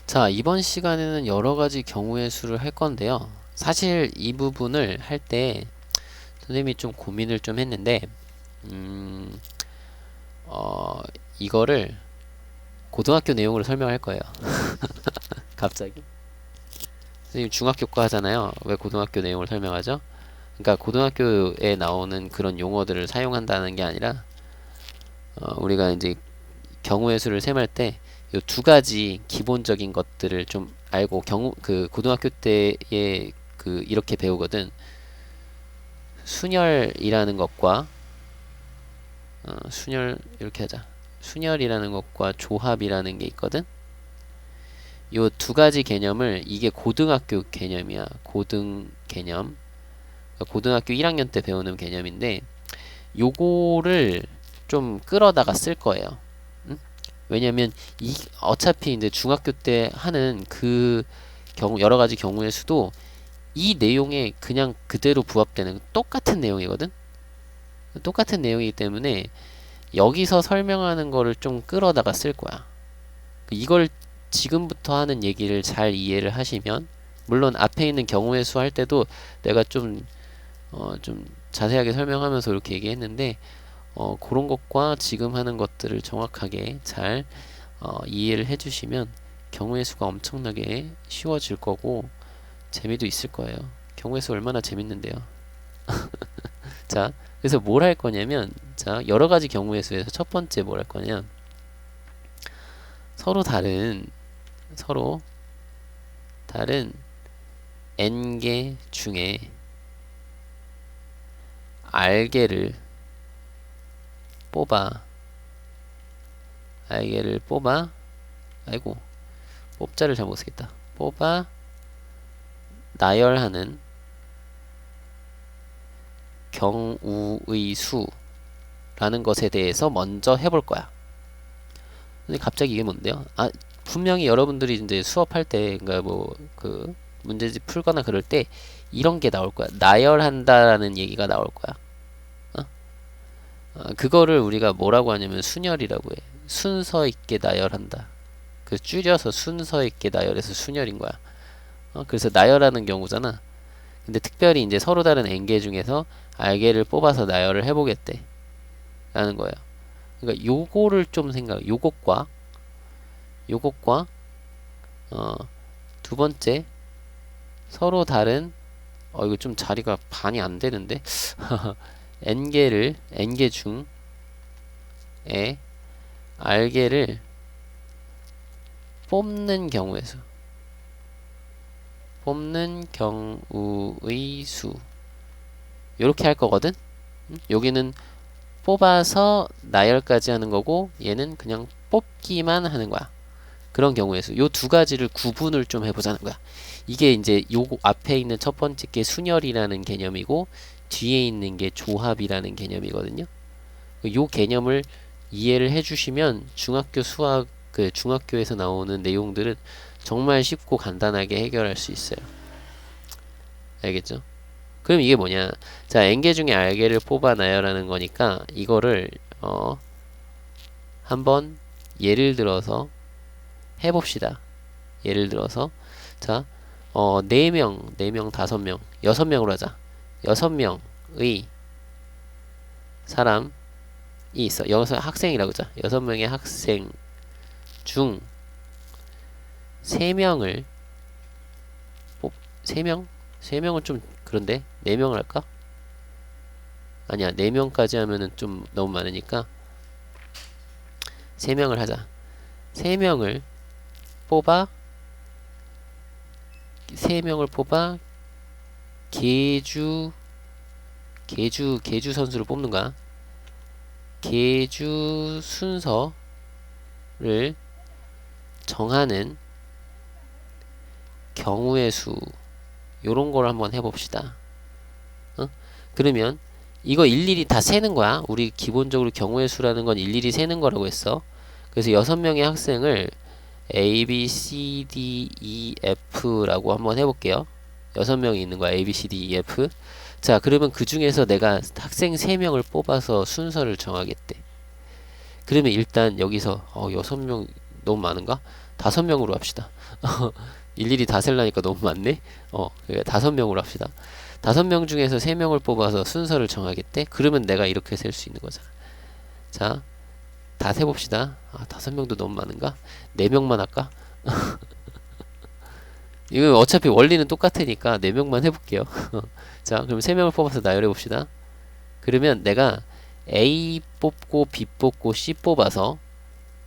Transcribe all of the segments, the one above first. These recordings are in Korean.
자, 이번 시간에는 여러 가지 경우의 수를 할 건데요. 사실 이 부분을 할 때 선생님이 좀 고민을 좀 했는데, 음, 어, 이거를 고등학교 내용으로 설명할 거예요. 갑자기? 선생님 중학교 거 하잖아요. 왜 고등학교 내용을 설명하죠? 그러니까 고등학교에 나오는 그런 용어들을 사용한다는 게 아니라, 우리가 이제 경우의 수를 셈할 때 요 두 가지 기본적인 것들을 좀 알고 고등학교 때에 이렇게 배우거든. 순열이라는 것과 순열 이렇게 하자. 순열이라는 것과 조합이라는 게 있거든. 요 두 가지 개념을 이게 고등학교 개념이야. 고등 개념. 그러니까 고등학교 1학년 때 배우는 개념인데 요거를 좀 끌어다가 쓸 거예요. 응? 왜냐면 어차피 이제 중학교 때 하는 그 경우 여러 가지 경우의 수도 이 내용에 그냥 그대로 부합되는 똑같은 내용이거든. 똑같은 내용이기 때문에 여기서 설명하는 거를 좀 끌어다가 쓸 거야. 이걸 지금부터 하는 얘기를 잘 이해를 하시면, 물론 앞에 있는 경우의 수 할 때도 내가 좀 자세하게 설명하면서 이렇게 얘기했는데, 그런 것과 지금 하는 것들을 정확하게 잘 이해를 해주시면 경우의 수가 엄청나게 쉬워질 거고 재미도 있을 거예요. 경우의 수 얼마나 재밌는데요. 자, 그래서 뭘 할 거냐면, 자, 여러 가지 경우의 수에서 첫 번째 뭘 할 거냐, 서로 다른 서로 다른 n개 중에 r개를 뽑아 r개를 뽑아 아이고 뽑자를 잘못 쓰겠다. 뽑아 나열하는 경우의 수라는 것에 대해서 먼저 해볼 거야. 근데 갑자기 이게 뭔데요? 분명히 여러분들이 이제 수업할 때, 그러니까 뭐 그 문제집 풀거나 그럴 때 이런 게 나올 거야. 나열한다라는 얘기가 나올 거야. 그거를 우리가 뭐라고 하냐면 순열이라고 해. 순서 있게 나열한다. 그 줄여서 순서 있게 나열해서 순열인 거야. 그래서 나열하는 경우잖아. 근데 특별히 이제 서로 다른 n개 중에서 r개를 뽑아서 나열을 해보겠대. 라는 거예요. 그러니까 요거를 좀 요것과 두 번째 서로 다른 이거 좀 자리가 반이 안 되는데 n개 중에 r개를 뽑는 경우의 수 요렇게 할 거거든. 여기는 뽑아서 나열까지 하는 거고 얘는 그냥 뽑기만 하는 거야. 그런 경우의 수. 요 두 가지를 구분을 좀 해보자는 거야. 이게 이제 요거 앞에 있는 첫 번째 게 순열이라는 개념이고 뒤에 있는 게 조합이라는 개념이거든요. 요 개념을 이해를 해주시면 중학교에서 나오는 내용들은 정말 쉽고 간단하게 해결할 수 있어요. 알겠죠? 그럼 이게 뭐냐? 자, n개 중에 r개를 뽑아 나열하는 거니까 이거를 한번 예를 들어서 해봅시다. 예를 들어서 자, 4명, 5명, 6명으로 하자. 6명의 사람이 있어. 여기서 학생이라고 하자. 6명의 학생 중 3명을 3명? 3명은 좀 그런데 4명을 할까? 아니야, 4명까지 하면은 좀 너무 많으니까 3명을 하자. 3명을 뽑아 3명을 뽑아 계주 선수를 뽑는 거야. 계주 순서를 정하는 경우의 수 요런 걸 한번 해봅시다. 그러면 이거 일일이 다 세는 거야. 우리 기본적으로 경우의 수라는 건 일일이 세는 거라고 했어. 그래서 6명의 학생을 A, B, C, D, E, F라고 한번 해볼게요. 6명이 있는 거야. A, B, C, D, E, F. 자, 그러면 그 중에서 내가 학생 3명을 뽑아서 순서를 정하겠대. 그러면 일단 여기서 6명 너무 많은가? 5명으로 합시다. 일일이 다 셀라니까 너무 많네. 5명으로 합시다. 5명 중에서 3명을 뽑아서 순서를 정하겠대. 그러면 내가 이렇게 셀 수 있는 거잖아. 자, 다 세봅시다. 5명도 너무 많은가? 4명만 할까? 이거 어차피 원리는 똑같으니까 4명만 해볼게요. 자, 그럼 3명을 뽑아서 나열해 봅시다. 그러면 내가 A 뽑고 B 뽑고 C 뽑아서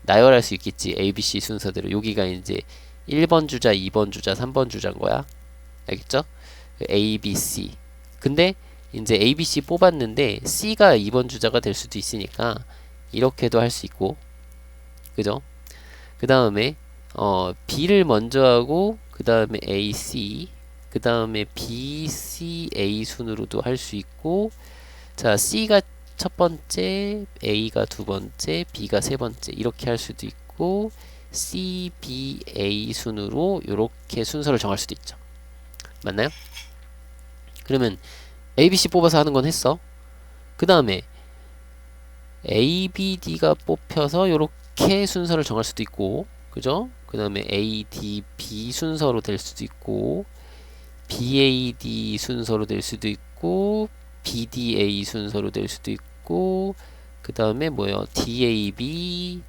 나열할 수 있겠지. A, B, C 순서대로. 여기가 이제 1번 주자, 2번 주자, 3번 주자인 거야. 알겠죠? A, B, C. 근데 이제 A, B, C 뽑았는데 C가 2번 주자가 될 수도 있으니까 이렇게도 할 수 있고, 그죠? 그 다음에 B를 먼저 하고 그 다음에 A, C, 그 다음에 B, C, A 순으로도 할 수 있고, 자, C가 첫 번째, A가 두 번째, B가 세 번째 이렇게 할 수도 있고, C, B, A 순으로 이렇게 순서를 정할 수도 있죠. 맞나요? 그러면 A, B, C 뽑아서 하는 건 했어. 그 다음에 A, B, D가 뽑혀서 이렇게 순서를 정할 수도 있고, 그죠? 그 다음에 A, D, B 순서로 될 수도 있고, B, A, D 순서로 될 수도 있고, B, D, A 순서로 될 수도 있고, 그 다음에 뭐요? D, A, B,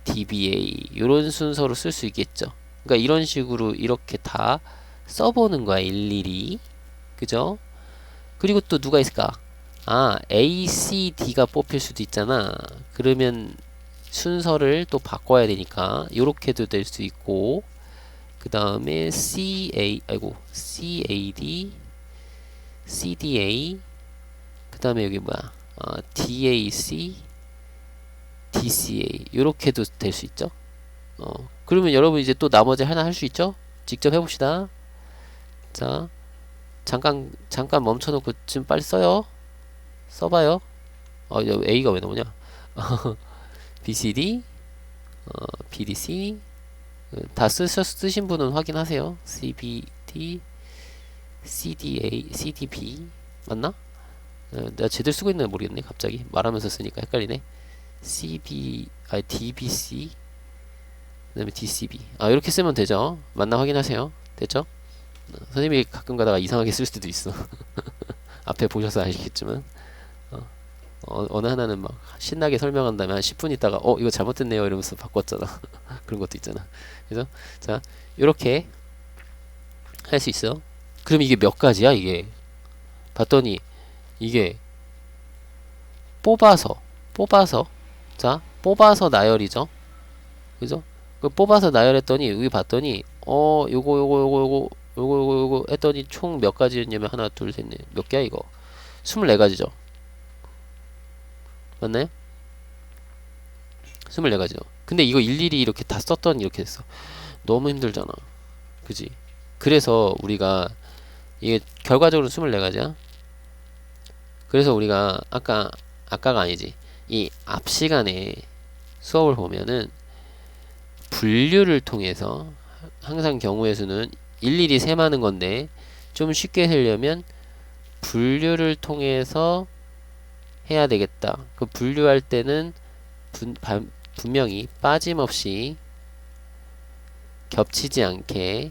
D, B, A 이런 순서로 쓸 수 있겠죠. 그러니까 이런 식으로 이렇게 다 써보는 거야, 일일이. 그죠? 그리고 또 누가 있을까? A, C, D가 뽑힐 수도 있잖아. 그러면 순서를 또 바꿔야 되니까 요렇게도 될 수 있고, 그 다음에 C, A, C, A, D, C, D, A, 그 다음에 여기 뭐야? D, A, C, D, C, A 요렇게도 될 수 있죠. 그러면 여러분 이제 또 나머지 하나 할 수 있죠? 직접 해봅시다. 자, 잠깐 멈춰놓고 지금 빨리 써요. 써봐요. A가 왜 나오냐? BCD, BDC 다 쓰신 분은 확인하세요. CBD, CDA, CDB 맞나? 내가 제대로 쓰고 있나 모르겠네. 갑자기 말하면서 쓰니까 헷갈리네. DBC 그 다음에 DCB 이렇게 쓰면 되죠. 맞나 확인하세요. 됐죠? 선생님이 가끔 가다가 이상하게 쓸 수도 있어. 앞에 보셔서 아시겠지만 어느 하나는 막 신나게 설명한 다음에 한 10분 있다가 이거 잘못됐네요 이러면서 바꿨잖아. 그런 것도 있잖아. 그래서 자 요렇게 할 수 있어. 그럼 이게 몇 가지야 이게? 봤더니 이게 뽑아서 자 뽑아서 나열이죠. 그죠? 그 뽑아서 나열했더니 여기 봤더니 요거 했더니 총 몇 가지였냐면 하나 둘 셋 넷 몇 개야 이거? 24가지죠. 맞나요? 24가지죠. 근데 이거 일일이 이렇게 다 썼더니 이렇게 됐어. 너무 힘들잖아. 그지? 그래서 우리가 이게 결과적으로 24가지야. 그래서 우리가 아까가 아니지. 이 앞 시간에 수업을 보면은 분류를 통해서 항상 경우의 수는 일일이 셈하는 건데 좀 쉽게 하려면 분류를 통해서 해야 되겠다. 그 분류할 때는 분명히 빠짐없이 겹치지 않게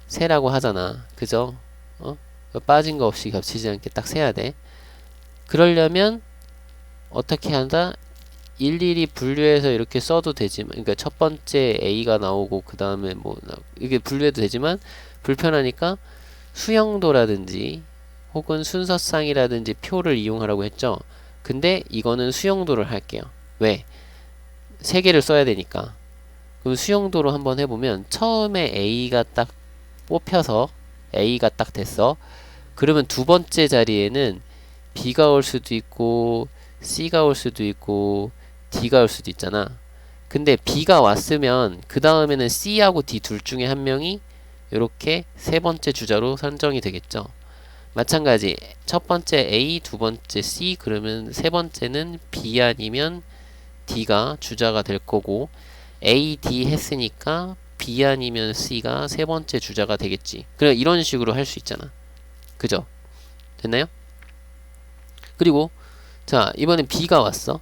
세라고 하잖아. 그죠? 빠진 거 없이 겹치지 않게 딱 세야 돼. 그러려면 어떻게 한다? 일일이 분류해서 이렇게 써도 되지만, 그러니까 첫 번째 A가 나오고 그 다음에 뭐 이게 분류해도 되지만 불편하니까 수형도라든지 혹은 순서쌍이라든지 표를 이용하라고 했죠. 근데 이거는 수형도를 할게요. 왜? 3개를 써야 되니까. 그럼 수형도로 한번 해보면 처음에 A가 딱 뽑혀서 A가 딱 됐어. 그러면 두 번째 자리에는 B가 올 수도 있고 C가 올 수도 있고 D가 올 수도 있잖아. 근데 B가 왔으면 그 다음에는 C하고 D 둘 중에 한 명이 이렇게 세 번째 주자로 선정이 되겠죠. 마찬가지 첫 번째 A, 두 번째 C, 그러면 세 번째는 B 아니면 D가 주자가 될 거고, A, D 했으니까 B 아니면 C가 세 번째 주자가 되겠지. 그래 이런 식으로 할 수 있잖아. 그죠? 됐나요? 그리고 자 이번엔 B가 왔어.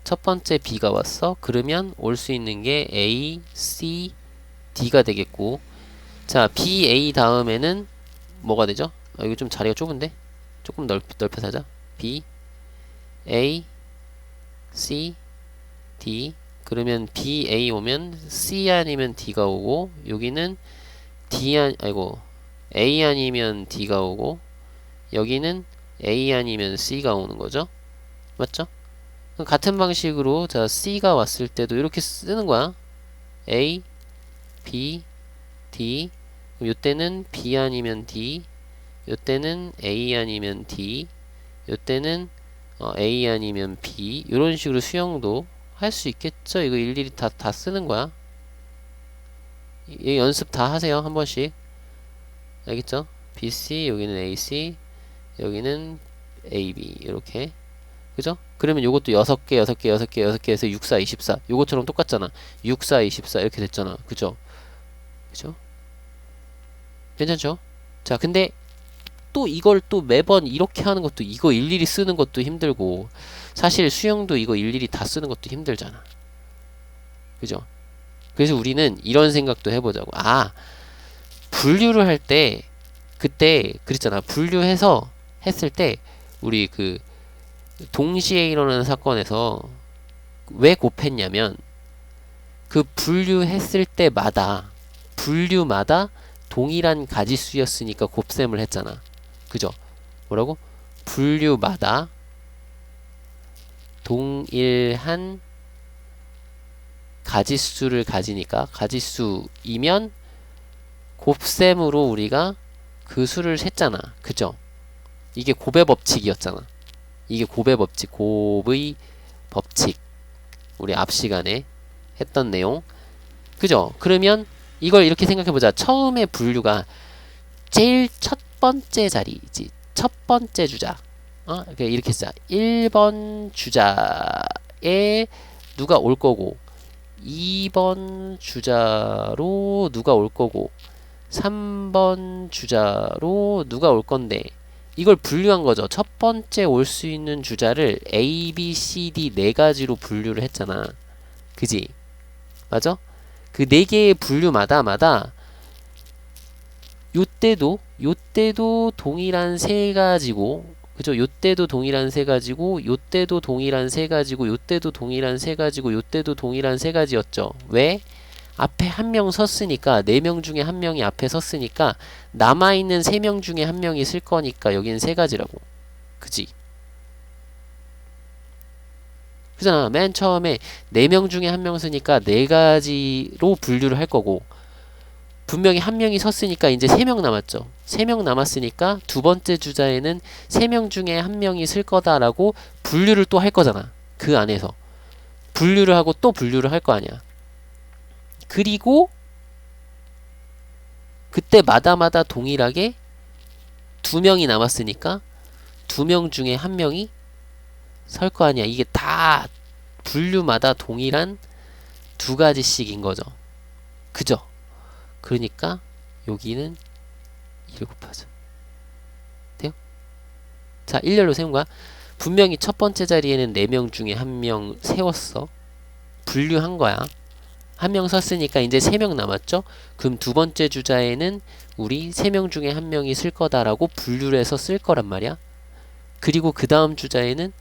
첫 번째 B가 왔어. 그러면 올 수 있는 게 A, C, D가 되겠고, 자, B, A 다음에는 뭐가 되죠? 이거 좀 자리가 좁은데? 조금 넓혀서 하자. B, A, C, D. 그러면 B, A 오면 C 아니면 D가 오고, 여기는 A 아니면 D가 오고, 여기는 A 아니면 C가 오는 거죠. 맞죠? 같은 방식으로, 자, C가 왔을 때도 이렇게 쓰는 거야. A, B, D. 그럼 요때는 B 아니면 D, 요때는 A 아니면 D, 요때는 A 아니면 B. 이런 식으로 수형도 할 수 있겠죠? 이거 일일이 다 쓰는 거야. 이 연습 다 하세요. 한 번씩. 알겠죠? BC, 여기는 AC, 여기는 AB. 이렇게. 그죠? 그러면 요것도 6개, 6개, 6개, 6개 해서 6, 4, 24. 요것처럼 똑같잖아. 6, 4, 24. 이렇게 됐잖아. 그죠? 그죠? 괜찮죠? 자, 근데 또 이걸 또 매번 이렇게 하는 것도, 이거 일일이 쓰는 것도 힘들고, 사실 수영도 이거 일일이 다 쓰는 것도 힘들잖아. 그죠? 그래서 우리는 이런 생각도 해보자고. 아, 분류를 할 때, 그때 그랬잖아. 분류해서 했을 때 우리 그 동시에 일어나는 사건에서 왜 곱했냐면, 그 분류했을 때마다 동일한 가지수였으니까 곱셈을 했잖아. 그죠? 뭐라고? 분류마다 동일한 가지수를 가지니까, 가지수이면 곱셈으로 우리가 그 수를 셌잖아. 그죠? 이게 곱의 법칙이었잖아. 이게 곱의 법칙, 곱의 법칙. 우리 앞 시간에 했던 내용. 그죠? 그러면 이걸 이렇게 생각해보자. 처음에 분류가 제일 첫 번째 자리이지. 첫 번째 주자. 이렇게 쓰자. 1번 주자에 누가 올 거고, 2번 주자로 누가 올 거고, 3번 주자로 누가 올 건데, 이걸 분류한 거죠. 첫 번째 올 수 있는 주자를 A, B, C, D 네 가지로 분류를 했잖아. 그지? 맞아? 그 네 개의 분류마다 요때도 동일한 세 가지고, 그죠? 요때도 동일한 세 가지고, 요때도 동일한 세 가지고, 요때도 동일한 세 가지고, 요때도 동일한 세 가지였죠. 왜? 앞에 한 명 섰으니까, 4명 중에 한 명이 앞에 섰으니까 남아있는 3명 중에 한 명이 쓸 거니까 여기는 세 가지라고. 그지? 그잖아. 맨 처음에 4명 중에 한 명 쓰니까 4가지로 분류를 할 거고, 분명히 한 명이 섰으니까 이제 3명 남았죠. 3명 남았으니까 두 번째 주자에는 3명 중에 한 명이 쓸 거다라고 분류를 또 할 거잖아. 그 안에서 분류를 하고 또 분류를 할 거 아니야. 그리고 그때마다 동일하게 2명이 남았으니까 2명 중에 한 명이 설 거 아니야. 이게 다 분류마다 동일한 2가지씩인 거죠. 그죠? 그러니까 여기는 2를 곱하죠. 돼요? 자, 일렬로 세운 거야. 분명히 첫 번째 자리에는 4명 중에 한 명 세웠어. 분류한 거야. 한 명 섰으니까 이제 3명 남았죠? 그럼 두 번째 주자에는 우리 3명 중에 한 명이 쓸 거다라고 분류를 해서 쓸 거란 말이야. 그리고 그 다음 주자에는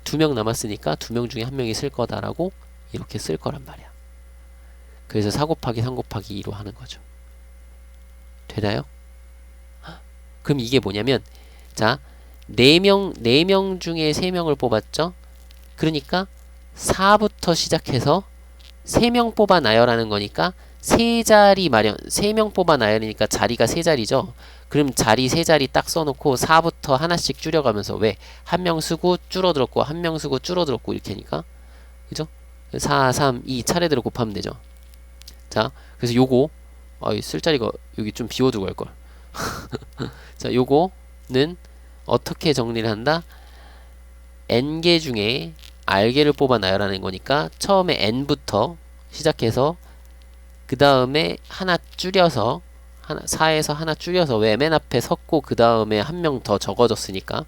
2명 남았으니까 2명 중에 한 명이 쓸 거다라고 이렇게 쓸 거란 말이야. 그래서 4 곱하기 3 곱하기 2로 하는 거죠. 되나요? 그럼 이게 뭐냐면, 자, 4명 중에 3명을 뽑았죠? 그러니까 4부터 시작해서 3명 뽑아놔요 라는 거니까 3자리 마련, 3명 뽑아놔요니까 자리가 3자리죠? 그럼 자리 3자리 딱 써놓고 4부터 하나씩 줄여가면서, 왜? 한 명 쓰고 줄어들었고, 한 명 쓰고 줄어들었고, 이렇게 하니까. 그죠? 4, 3, 2 차례대로 곱하면 되죠. 자, 그래서 요거, 쓸 자리가 여기 좀 비워두고 할걸. 자, 요거는 어떻게 정리를 한다? n개 중에 r개를 뽑아놔요 라는 거니까 처음에 n부터 시작해서 그 다음에 하나 줄여서 4에서 하나 줄여서, 왜? 맨 앞에 섰고 그 다음에 한 명 더 적어졌으니까.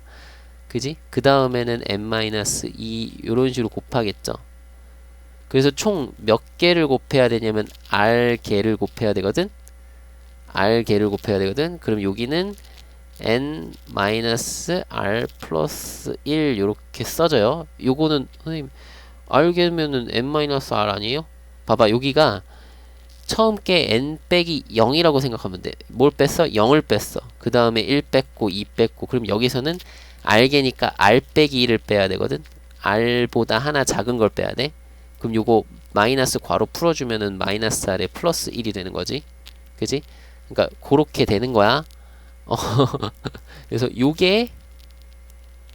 그지? 그 다음에는 n-2 요런 식으로 곱하겠죠. 그래서 총 몇 개를 곱해야 되냐면 r 개를 곱해야 되거든. r 개를 곱해야 되거든. 그럼 여기는 n-r 플러스 1 요렇게 써져요. 요거는 선생님 r 개면은 n-r 아니에요? 봐봐, 여기가 처음 게 n 빼기 0이라고 생각하면 돼. 뭘 뺐어? 0을 뺐어. 그 다음에 1 뺐고 2 뺐고, 그럼 여기서는 r 개니까 r 빼기 1을 빼야 되거든. r보다 하나 작은 걸 빼야 돼. 그럼 요거 마이너스 괄호 풀어주면은 마이너스 r에 플러스 1이 되는 거지. 그지? 그러니까 그렇게 되는 거야. 그래서 요게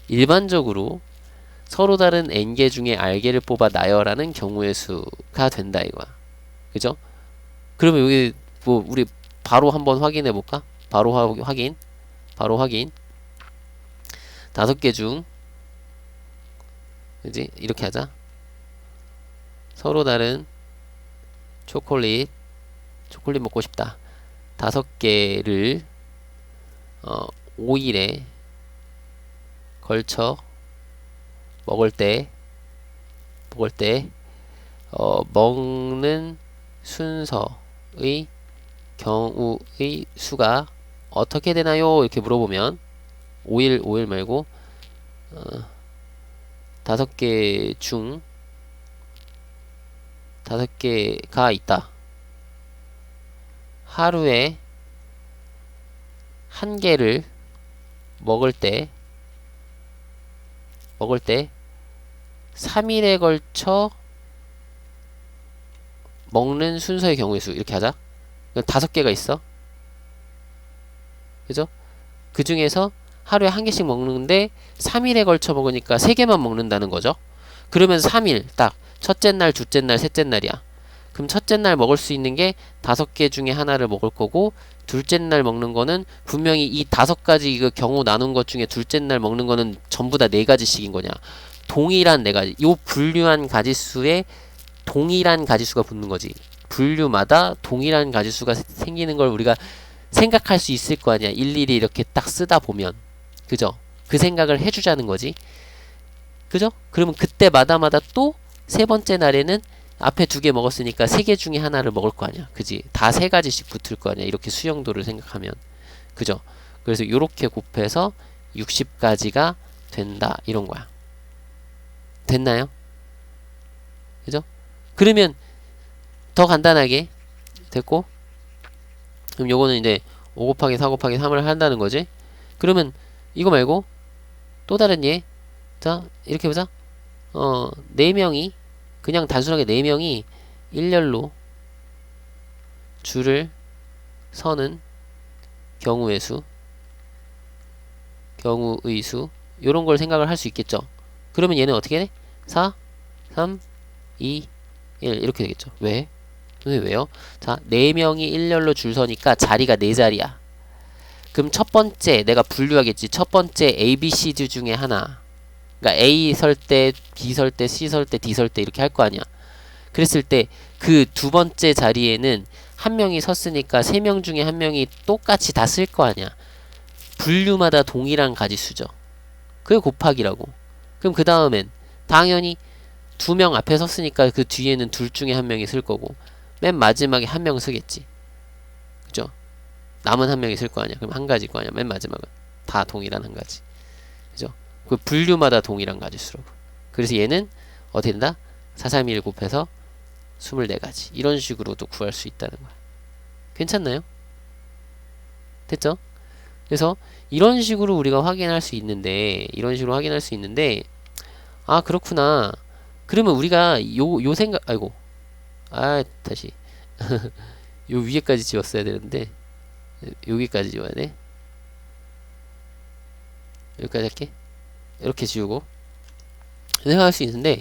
일반적으로 서로 다른 n개 중에 r개를 뽑아 나열하는 경우의 수가 된다 이거야. 그죠? 그러면 여기 뭐 우리 바로 한번 확인해 볼까? 바로 확인. 바로 확인. 5개 중, 그지? 이렇게 하자. 서로 다른 초콜릿 먹고 싶다. 5개를 5일에 걸쳐 먹을 때 먹는 순서의 경우의 수가 어떻게 되나요? 이렇게 물어보면 5일 말고 5개 중 5개가 있다. 하루에 1개를 먹을 때 3일에 걸쳐 먹는 순서의 경우의 수, 이렇게 하자. 5개가 있어. 그죠? 그 중에서 하루에 1개씩 먹는데 3일에 걸쳐 먹으니까 3개만 먹는다는 거죠. 그러면 3일 딱 첫째 날, 둘째 날, 셋째 날이야. 그럼 첫째 날 먹을 수 있는 게 5개 중에 하나를 먹을 거고, 둘째 날 먹는 거는 분명히 이 5가지 이거 경우 나눈 것 중에 둘째 날 먹는 거는 전부 다 4가지씩인 거냐. 동일한 4가지. 요 분류한 가지수에 동일한 가지수가 붙는 거지. 분류마다 동일한 가지수가 생기는 걸 우리가 생각할 수 있을 거 아니야. 일일이 이렇게 딱 쓰다 보면. 그죠? 그 생각을 해주자는 거지. 그죠? 그러면 그때마다 또 3번째 날에는 앞에 2개 먹었으니까 3개 중에 하나를 먹을 거 아니야. 그지? 다 3가지씩 붙을 거 아니야. 이렇게 수용도를 생각하면. 그죠? 그래서 요렇게 곱해서 60가지가 된다. 이런 거야. 됐나요? 그죠? 그러면 더 간단하게 됐고, 그럼 요거는 이제 5 곱하기 4 곱하기 3을 한다는 거지. 그러면 이거 말고 또 다른 예. 자, 이렇게 보자. 4명이, 그냥 단순하게 4명이 일렬로 줄을 서는 경우의 수, 요런 걸 생각을 할 수 있겠죠. 그러면 얘는 어떻게 돼? 4, 3, 2, 1 이렇게 되겠죠. 왜? 왜요? 자, 4명이 일렬로 줄 서니까 자리가 4자리야. 그럼 첫 번째 내가 분류하겠지. 첫 번째 A, B, C 중에 하나. 그러니까 A 설 때, B 설 때, C 설 때, D 설 때 이렇게 할 거 아니야. 그랬을 때 그 두 번째 자리에는 한 명이 섰으니까 3명 중에 한 명이 똑같이 다 쓸 거 아니야. 분류마다 동일한 가지수죠. 그게 곱하기라고. 그럼 그 다음엔 당연히 2명 앞에 섰으니까 그 뒤에는 둘 중에 한 명이 쓸 거고, 맨 마지막에 한 명 쓰겠지. 그죠? 남은 한 명이 쓸 거 아니야. 그럼 한 가지 거 아니야. 맨 마지막은 다 동일한 한 가지. 그죠? 그 분류마다 동일한 가지수라고. 그래서 얘는 어떻게 된다? 4, 3, 1 곱해서 24가지. 이런 식으로도 구할 수 있다는 거야. 괜찮나요? 됐죠? 그래서 이런 식으로 우리가 확인할 수 있는데, 아, 그렇구나. 그러면 우리가 요 생각, 아이고. 다시. 요 위에까지 지웠어야 되는데, 여기까지 지워야 돼. 여기까지 할게. 이렇게 지우고. 생각할 수 있는데,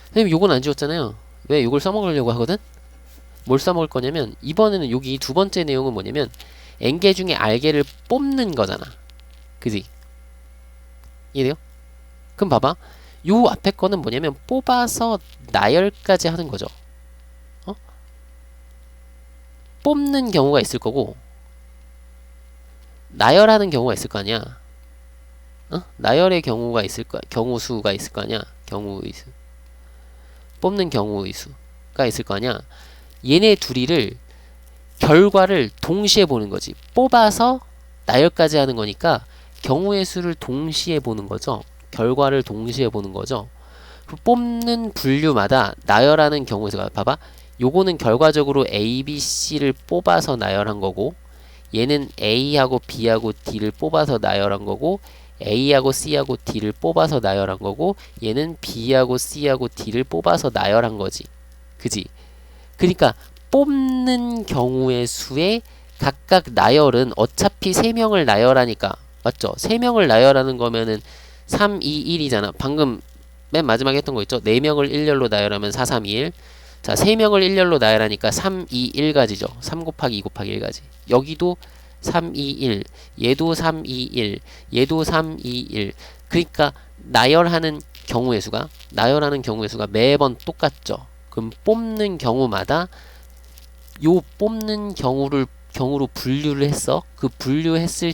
선생님 요건 안 지웠잖아요. 왜? 요걸 써먹으려고 하거든? 뭘 써먹을 거냐면, 이번에는 여기 두 번째 내용은 뭐냐면, n개 중에 r개를 뽑는 거잖아. 그지? 이해돼요? 그럼 봐봐. 요 앞에 거는 뭐냐면, 뽑아서 나열까지 하는 거죠. 뽑는 경우가 있을 거고, 나열하는 경우가 있을 거 아니야. 나열의 경우가 있을 거, 경우 수가 있을 거 아니야. 뽑는 경우의 수가 있을 거 아니야. 얘네 둘이를 결과를 동시에 보는 거지. 뽑아서 나열까지 하는 거니까 경우의 수를 동시에 보는 거죠. 결과를 동시에 보는 거죠. 뽑는 분류마다 나열하는 경우의 수가 봐봐. 요거는 결과적으로 A, B, C를 뽑아서 나열한 거고 얘는 A하고 B하고 D를 뽑아서 나열한 거고 A하고 C하고 D를 뽑아서 나열한 거고 얘는 B하고 C하고 D를 뽑아서 나열한 거지. 그지? 그러니까 뽑는 경우의 수의 각각 나열은 어차피 3명을 나열하니까 맞죠? 3명을 나열하는 거면은 3, 2, 1이잖아. 방금 맨 마지막에 했던 거 있죠? 4명을 일렬로 나열하면 4, 3, 2, 1. 자, 3명을 일렬로 나열하니까 3, 2, 1가지죠. 3 곱하기 2 곱하기 1가지. 여기도 3, 2, 1. 얘도 3, 2, 1. 얘도 3, 2, 1. 그러니까 나열하는 경우의 수가 매번 똑같죠. 그럼 뽑는 경우마다 요 뽑는 경우로 분류를 했어. 그 분류했을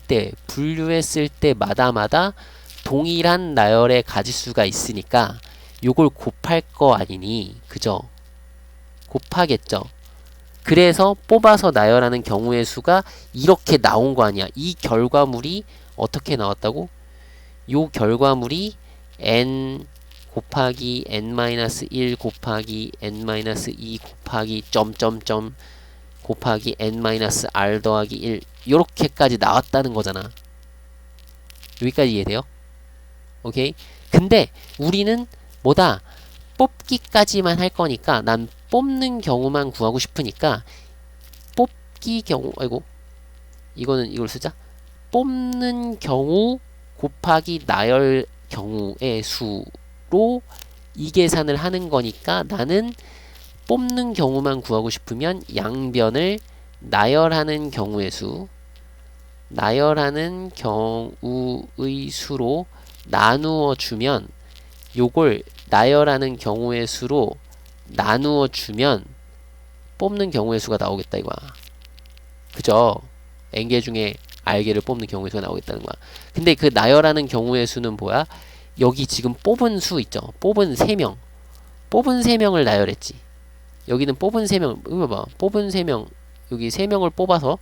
때마다 동일한 나열의 가지수가 있으니까 요걸 곱할 거 아니니. 그죠? 곱하겠죠. 그래서 뽑아서 나열하는 경우의 수가 이렇게 나온 거 아니야. 이 결과물이 어떻게 나왔다고? 요 결과물이 n 곱하기 n-1 곱하기 n-2 곱하기 점점점 곱하기 n-r 더하기 1 요렇게까지 나왔다는 거잖아. 여기까지 이해돼요? 오케이? 근데 우리는 뭐다? 뽑기까지만 할 거니까 난 뽑는 경우만 구하고 싶으니까 뽑기 경우 아이고 이걸 쓰자. 뽑는 경우 곱하기 나열 경우의 수로 이 계산을 하는 거니까 나는 뽑는 경우만 구하고 싶으면 양변을 나열하는 경우의 수로 나누어 주면 요걸 나열하는 경우의 수로 나누어 주면 뽑는 경우의 수가 나오겠다 이거야. 그죠? n개 중에 r개를 뽑는 경우의 수가 나오겠다는 거야. 근데 그 나열하는 경우의 수는 뭐야? 여기 지금 뽑은 수 있죠? 뽑은 3명. 뽑은 3명을 나열했지. 여기는 뽑은 3명. 이거 봐. 뽑은 3명. 여기 3명을 뽑아서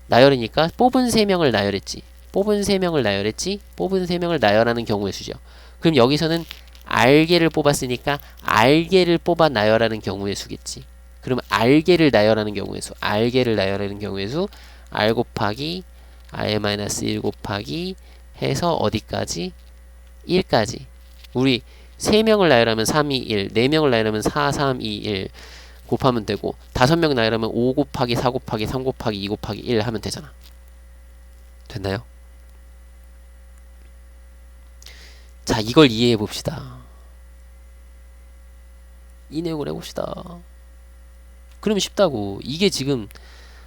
나열이니까 뽑은 3명을 나열했지. 뽑은 3명을 나열하는 경우의 수죠. 그럼 여기서는 r개를 뽑았으니까 r개를 뽑아 나열하는 경우의 수겠지. 그럼 r개를 나열하는 경우의 수. r 곱하기 r-1 곱하기 해서 어디까지? 1까지. 우리 3명을 나열하면 3, 2, 1, 4명을 나열하면 4, 3, 2, 1 곱하면 되고 5명 나열하면 5 곱하기 4 곱하기 3 곱하기 2 곱하기 1 하면 되잖아. 됐나요? 자, 이걸 이해해 봅시다. 이 내용을 해봅시다. 그러면 쉽다고. 이게 지금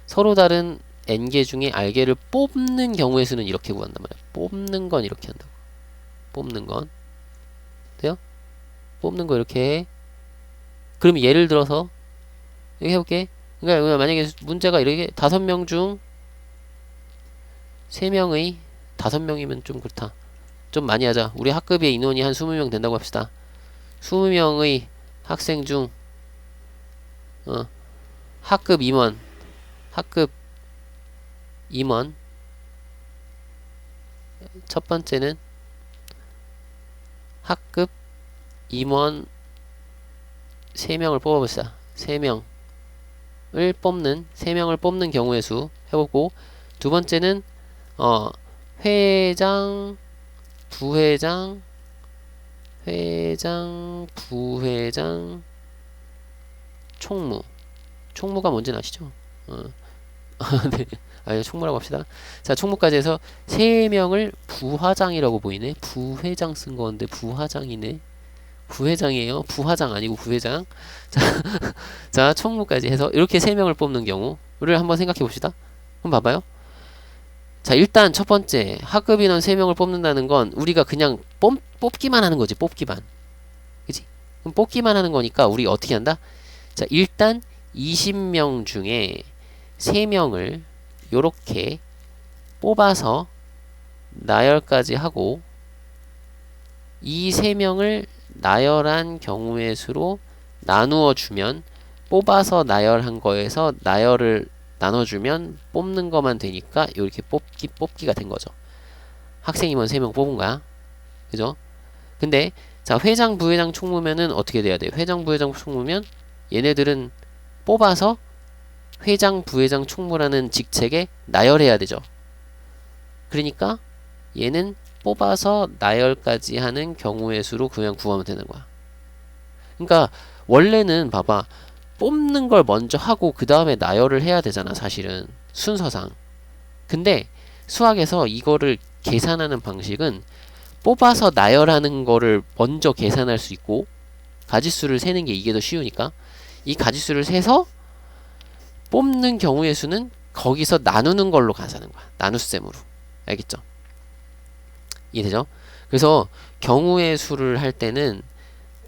서로 다른 n개 중에 r개를 뽑는 경우의 수는 이렇게 구한단 말이야. 뽑는 건 이렇게 한다고. 뽑는 건 돼요? 뽑는 거 이렇게 해. 그러면 예를 들어서 이렇게 해볼게. 그러니까 만약에 문제가 이렇게 5명 중 3명의 5명이면 좀 그렇다. 좀 많이 하자. 우리 학급의 인원이 한 20명 된다고 합시다. 20명의 학생 중 학급 임원 첫 번째는 학급 임원 3명을 뽑아봅시다. 3명을 뽑는 경우의 수 해보고, 두 번째는 회장, 부회장, 총무가 뭔지는 아시죠? 네. 총무라고 합시다. 자, 총무까지 해서 3명을 부화장이라고 보이네. 부회장 쓴 건데 부화장이네. 부회장이에요. 부화장 아니고 부회장. 자, 자, 총무까지 해서 이렇게 3명을 뽑는 경우를 한번 생각해 봅시다. 한번 봐봐요. 자, 일단 첫 번째 학급 인원 3명을 뽑는다는 건 우리가 그냥 뽑기만 하는 거지. 뽑기만. 그치? 그럼 뽑기만 하는 거니까 우리 어떻게 한다? 자, 일단 20명 중에 3명을 요렇게 뽑아서 나열까지 하고 이 세 명을 나열한 경우의 수로 나누어 주면 뽑아서 나열한 거에서 나열을 나눠주면 뽑는 것만 되니까 이렇게 뽑기가 된 거죠. 학생 임원 3명 뽑은 거야. 그죠? 근데 자, 회장, 부회장, 총무면은 어떻게 돼야 돼요? 회장, 부회장, 총무면 얘네들은 뽑아서 회장, 부회장, 총무라는 직책에 나열해야 되죠. 그러니까 얘는 뽑아서 나열까지 하는 경우의 수로 그냥 구하면 되는 거야. 그러니까 원래는 봐봐. 뽑는 걸 먼저 하고 그 다음에 나열을 해야 되잖아, 사실은. 순서상. 근데 수학에서 이거를 계산하는 방식은 뽑아서 나열하는 거를 먼저 계산할 수 있고 가지수를 세는 게 이게 더 쉬우니까 이 가지수를 세서 뽑는 경우의 수는 거기서 나누는 걸로 가자는 거야. 나눗셈으로. 알겠죠? 이해되죠? 그래서 경우의 수를 할 때는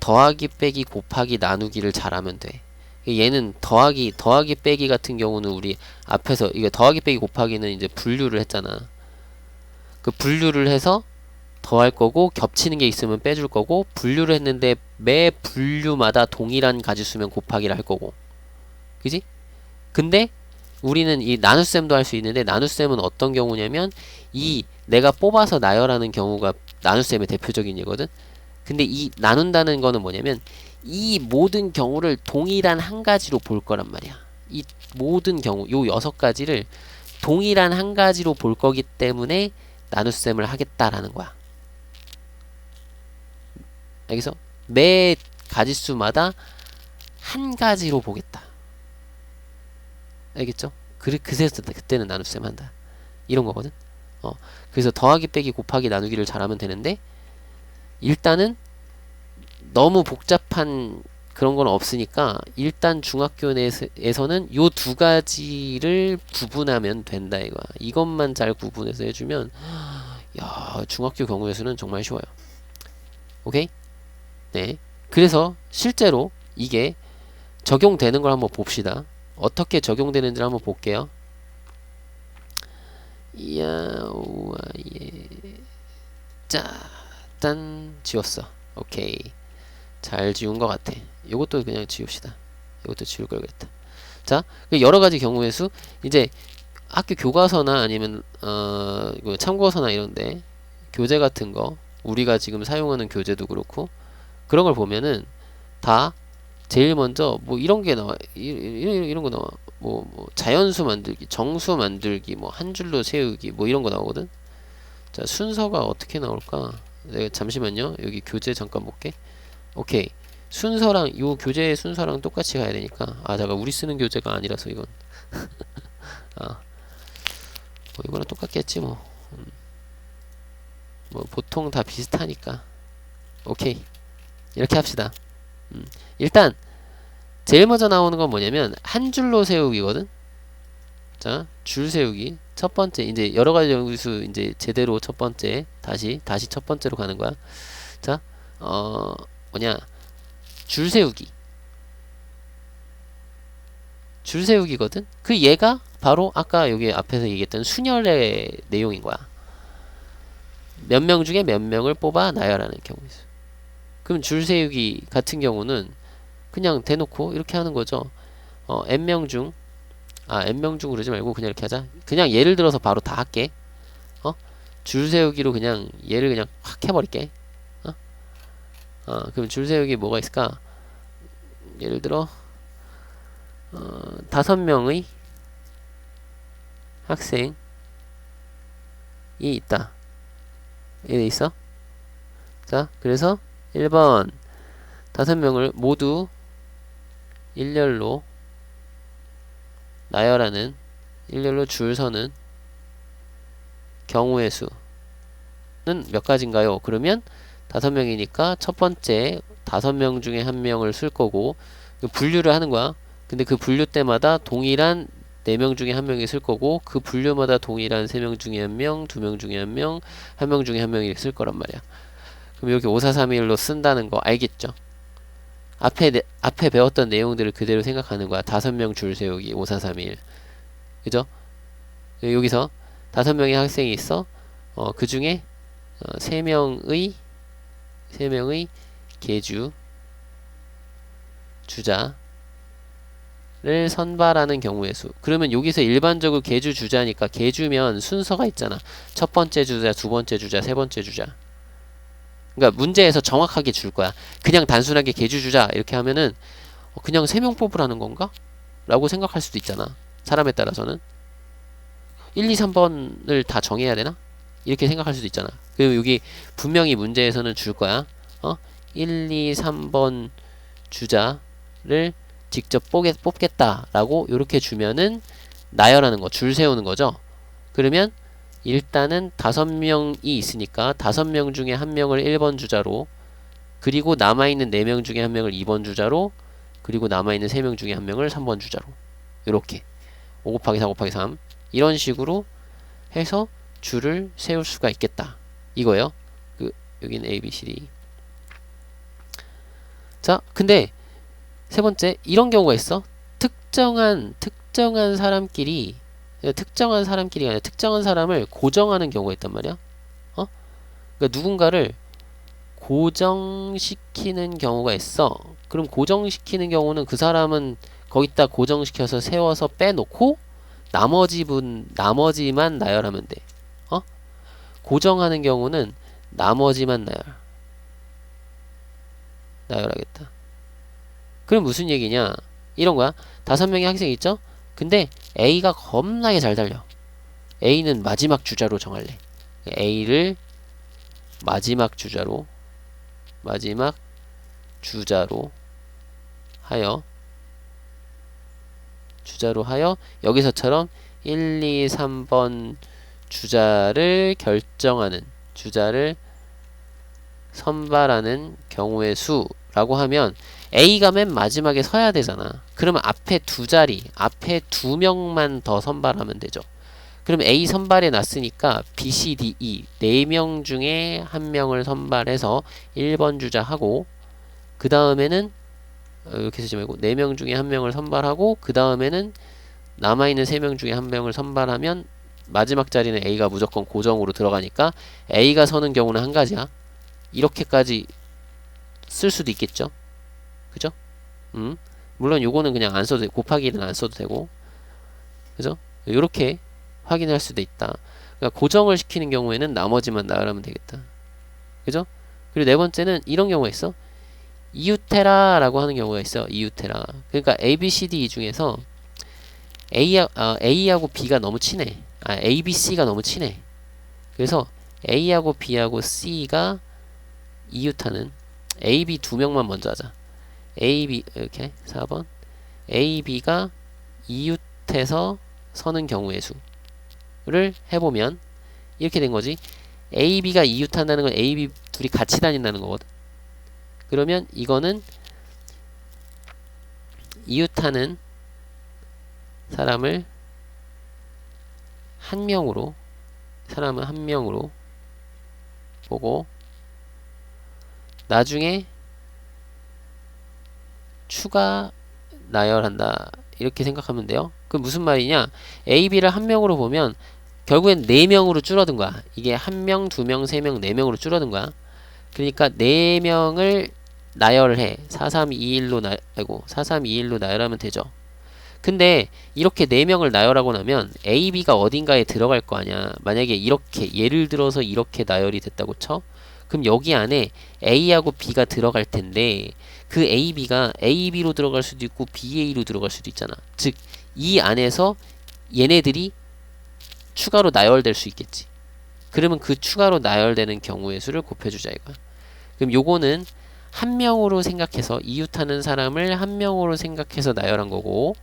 더하기 빼기 곱하기 나누기를 잘하면 돼. 얘는 더하기 빼기 같은 경우는 우리 앞에서 이게 더하기 빼기 곱하기는 이제 분류를 했잖아. 그 분류를 해서 더할 거고 겹치는 게 있으면 빼줄 거고 분류를 했는데 매 분류마다 동일한 가지수면 곱하기를 할 거고. 그지? 근데 우리는 이 나눗셈도 할 수 있는데 나눗셈은 어떤 경우냐면 이 내가 뽑아서 나열하는 경우가 나눗셈의 대표적인 예거든. 근데 이 나눈다는 거는 뭐냐면 이 모든 경우를 동일한 한 가지로 볼 거란 말이야. 이 모든 경우 요 6가지를 동일한 한 가지로 볼 거기 때문에 나눗셈을 하겠다라는 거야. 알겠어? 매 가지수마다 한 가지로 보겠다. 알겠죠? 그래서 그때는 나눗셈 한다. 이런 거거든. 그래서 더하기 빼기 곱하기 나누기를 잘하면 되는데 일단은 너무 복잡한 그런 건 없으니까 일단 중학교 내에서는 요 두 가지를 구분하면 된다 이거야. 이것만 잘 구분해서 해주면 야, 중학교 경우에서는 정말 쉬워요. 오케이? 네. 그래서 실제로 이게 적용되는 걸 한번 봅시다. 어떻게 적용되는지 한번 볼게요. 이야, 우와, 예. 자, 짠, 지웠어. 오케이. 잘 지운 것 같아. 요것도 그냥 지웁시다. 이것도 지울 걸 그랬다. 자, 여러 가지 경우의 수. 이제 학교 교과서나 아니면 참고서나 이런데 교재 같은 거, 우리가 지금 사용하는 교재도 그렇고 그런 걸 보면은 다 제일 먼저 뭐 이런 게 나와. 이런 거 나와. 뭐 자연수 만들기, 정수 만들기, 뭐 한 줄로 세우기, 뭐 이런 거 나오거든. 자, 순서가 어떻게 나올까? 내가 잠시만요. 여기 교재 잠깐 볼게. 오케이. 순서랑 요 교재의 순서랑 똑같이 가야 되니까. 아, 잠깐 우리 쓰는 교재가 아니라서 이건. 아, 뭐 이거랑 똑같겠지 뭐. 뭐 보통 다 비슷하니까. 오케이. 이렇게 합시다. 일단 제일 먼저 나오는 건 뭐냐면 한 줄로 세우기거든. 자, 줄 세우기. 첫 번째 이제 여러 가지 연구수 이제 제대로 첫 번째 다시 첫 번째로 가는 거야. 자, 뭐냐? 줄 세우기. 줄 세우기거든. 그 얘가 바로 아까 여기 앞에서 얘기했던 순열의 내용인 거야. 몇 명 중에 몇 명을 뽑아 나열하는 경우에서. 그럼 줄 세우기 같은 경우는 그냥 대놓고 이렇게 하는 거죠. n명 중, n명 중 그러지 말고 그냥 이렇게 하자. 그냥 예를 들어서 바로 다 할게. 줄 세우기로 그냥 얘를 그냥 확 해버릴게. 그럼 줄 세우기 뭐가 있을까? 예를 들어 5명의 학생이 있다. 이래 있어? 자, 그래서 1번 5명을 모두 일렬로 나열하는 일렬로 줄 서는 경우의 수는 몇 가지인가요? 그러면 5명이니까 첫 번째 5명 중에 1명을 쓸 거고 분류를 하는 거야. 근데 그 분류 때마다 동일한 4명 중에 1명이 쓸 거고 그 분류마다 동일한 3명 중에 1명, 2명 중에 1명, 1명 중에 1명이 쓸 거란 말이야. 그럼 여기 5, 4, 3, 1로 쓴다는 거 알겠죠? 앞에 배웠던 내용들을 그대로 생각하는 거야. 5명 줄 세우기 5, 4, 3, 1. 그죠? 여기서 5명의 학생이 있어. 그 중에 3명의 3명의 계주 주자를 선발하는 경우의 수. 그러면 여기서 일반적으로 계주 주자니까 계주면 순서가 있잖아. 첫 번째 주자, 두 번째 주자, 세 번째 주자. 그러니까 문제에서 정확하게 줄 거야. 그냥 단순하게 계주 주자 이렇게 하면은 그냥 3명 뽑으라는 건가? 라고 생각할 수도 있잖아. 사람에 따라서는 1, 2, 3번을 다 정해야 되나? 이렇게 생각할 수도 있잖아. 그리고 여기 분명히 문제에서는 줄 거야. 1, 2, 3번 주자를 직접 뽑겠다 라고 이렇게 주면은 나열하는 거, 줄 세우는 거죠. 그러면 일단은 5명이 있으니까 5명 중에 1명을 1번 주자로, 그리고 남아있는 4명 중에 1명을 2번 주자로, 그리고 남아있는 3명 중에 1명을 3번 주자로, 이렇게 5 곱하기 4 곱하기 3 이런 식으로 해서 줄을 세울 수가 있겠다 이거예요. 여기는 A, B, C, D. 자, 근데 세 번째, 이런 경우가 있어. 특정한 사람끼리 아니라 특정한 사람을 고정하는 경우가 있단 말이야. 그러니까 누군가를 고정시키는 경우가 있어. 그럼 고정시키는 경우는 그 사람은 거기다 고정시켜서 세워서 빼놓고 나머지만 나열하면 돼. 고정하는 경우는 나머지만 나열하겠다. 그럼 무슨 얘기냐? 이런 거야. 5명의 학생이 있죠? 근데 A가 겁나게 잘 달려. A는 마지막 주자로 정할래. A를 마지막 주자로 하여 여기서처럼 1, 2, 3번 주자를 선발하는 경우의 수라고 하면 A가 맨 마지막에 서야 되잖아. 그러면 앞에 2명만 더 선발하면 되죠. 그럼 A 선발해 놨으니까 B, C, D, E 4명 중에 1명을 선발해서 1번 주자 하고, 그 다음에는 이렇게 쓰지 말고 4명 중에 1명을 선발하고, 그 다음에는 남아있는 3명 중에 1명을 선발하면 마지막 자리는 A가 무조건 고정으로 들어가니까 A가 서는 경우는 한 가지야. 이렇게까지 쓸 수도 있겠죠. 그죠? 물론 요거는 그냥 안 써도 되고, 곱하기는 안 써도 되고, 그죠? 요렇게 확인할 수도 있다. 그러니까 고정을 시키는 경우에는 나머지만 나열하면 되겠다. 그죠? 그리고 네 번째는 이런 경우가 있어. 이웃해라 라고 하는 경우가 있어. 이웃해라. 그러니까 A, B, C, D 중에서 A하고 B가 너무 친해. A, B, C가 너무 친해. 그래서 A하고 B하고 C가 이웃하는, A, B 2명만 먼저 하자. A, B 이렇게 4번 A, B가 이웃해서 서는 경우의 수를 해보면 이렇게 된 거지. A, B가 이웃한다는 건 A, B 둘이 같이 다닌다는 거거든. 그러면 이거는 이웃하는 사람을 한 명으로 보고 나중에 추가 나열한다 이렇게 생각하면 돼요. 그 무슨 말이냐? A, B를 한 명으로 보면 결국엔 4명으로 줄어든 거야. 이게 1명, 2명, 3명, 4명으로 줄어든 거야. 그러니까 4명을 나열해. 4, 3, 2, 1로 나열하면 되죠. 근데 이렇게 4명을 나열하고 나면 A, B가 어딘가에 들어갈 거 아니야. 만약에 이렇게 예를 들어서 이렇게 나열이 됐다고 쳐. 그럼 여기 안에 A하고 B가 들어갈 텐데 그 A, B가 A, B로 들어갈 수도 있고 B, A로 들어갈 수도 있잖아. 즉 이 안에서 얘네들이 추가로 나열될 수 있겠지. 그러면 그 추가로 나열되는 경우의 수를 곱해주자 이거야. 그럼 요거는 한 명으로 생각해서 이웃하는 사람을 한 명으로 생각해서 나열한 거고,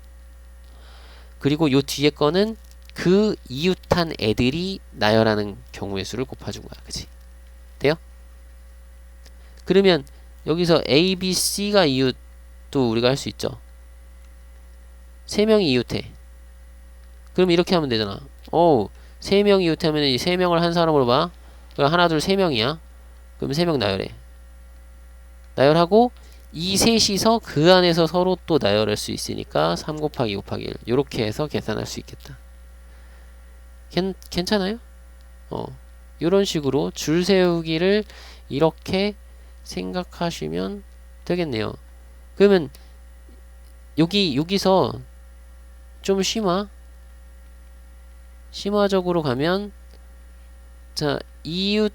그리고 요 뒤에 거는 그 이웃한 애들이 나열하는 경우의 수를 곱해준 거야. 그치? 돼요? 그러면 여기서 A, B, C가 이웃도 우리가 할 수 있죠. 3명이 이웃해. 그럼 이렇게 하면 되잖아. 3명이 이웃하면 이 3명을 한 사람으로 봐. 그럼 하나, 둘, 3명이야. 그럼 3명 나열해. 나열하고 이 셋이서 그 안에서 서로 또 나열할 수 있으니까 3 곱하기 5 곱하기 1 요렇게 해서 계산할 수 있겠다. 괜찮아요? 요런 식으로 줄 세우기를 이렇게 생각하시면 되겠네요. 그러면 여기서 좀 심화적으로 가면, 자, 이웃하지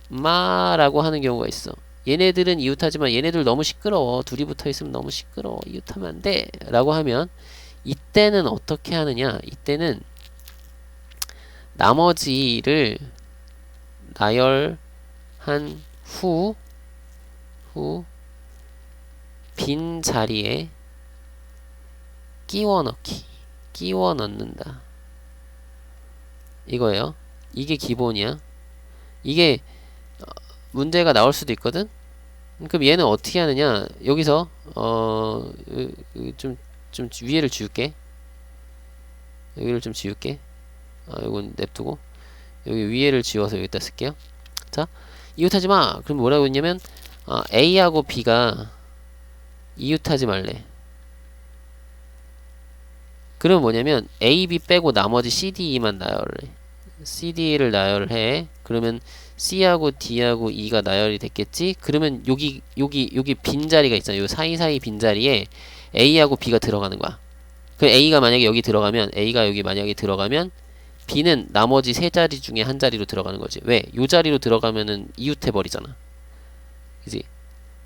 마라고 하는 경우가 있어. 얘네들은 이웃하지만 얘네들 너무 시끄러워. 둘이 붙어 있으면 너무 시끄러워. 이웃하면 안 돼. 라고 하면 이때는 어떻게 하느냐? 이때는 나머지를 나열한 후 빈 자리에 끼워 넣는다. 이거예요. 이게 기본이야. 이게 문제가 나올 수도 있거든. 그럼 얘는 어떻게 하느냐? 여기서 좀 위에를 지울게. 여기를 좀 지울게. 이건 냅두고 여기 위에를 지워서 여기다 쓸게요. 자, 이웃하지 마. 그럼 뭐라고 했냐면 A하고 B가 이웃하지 말래. 그럼 뭐냐면 A, B 빼고 나머지 C, D, E만 나열을 해. C, D를 나열해. 그러면 C하고 D하고 E가 나열이 됐겠지? 그러면 여기 빈자리가 있잖아요. 요 사이사이 빈자리에 A하고 B가 들어가는 거야. 그 A가 만약에 여기 들어가면, A가 여기 만약에 들어가면 B는 나머지 세 자리 중에 한 자리로 들어가는 거지. 왜? 요 자리로 들어가면은 이웃해버리잖아. 그지?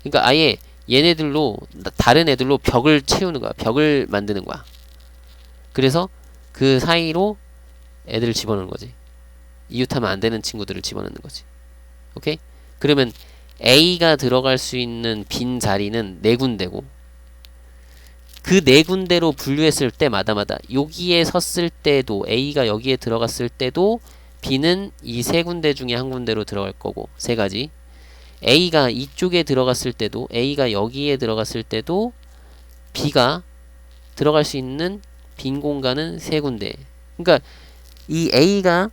그러니까 아예 얘네들로, 다른 애들로 벽을 채우는 거야. 벽을 만드는 거야. 그래서 그 사이로 애들을 집어넣는 거지. 이웃하면 안 되는 친구들을 집어넣는 거지. 오케이? 그러면 A가 들어갈 수 있는 빈 자리는 4군데고, 그 4군데로 분류했을 때마다 여기에 섰을 때도, A가 여기에 들어갔을 때도 B는 이 3군데 중에 한 군데로 들어갈 거고, 3가지. A가 이쪽에 들어갔을 때도, A가 여기에 들어갔을 때도 B가 들어갈 수 있는 빈 공간은 3군데. 그러니까 이 A가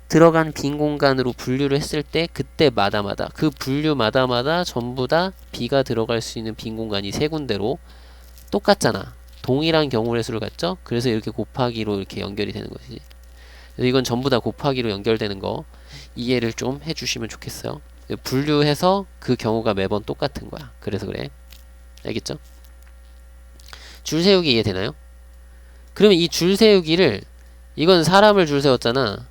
들어간 빈 공간으로 분류를 했을 때 그때마다 그 분류마다 전부 다 B가 들어갈 수 있는 빈 공간이 3군데로 똑같잖아. 동일한 경우의 수를 갖죠? 그래서 이렇게 곱하기로 이렇게 연결이 되는 것이지. 그래서 이건 전부 다 곱하기로 연결되는 거 이해를 좀 해주시면 좋겠어요. 분류해서 그 경우가 매번 똑같은 거야. 그래서 그래. 알겠죠? 줄 세우기 이해되나요? 그러면 이 줄 세우기를, 이건 사람을 줄 세웠잖아.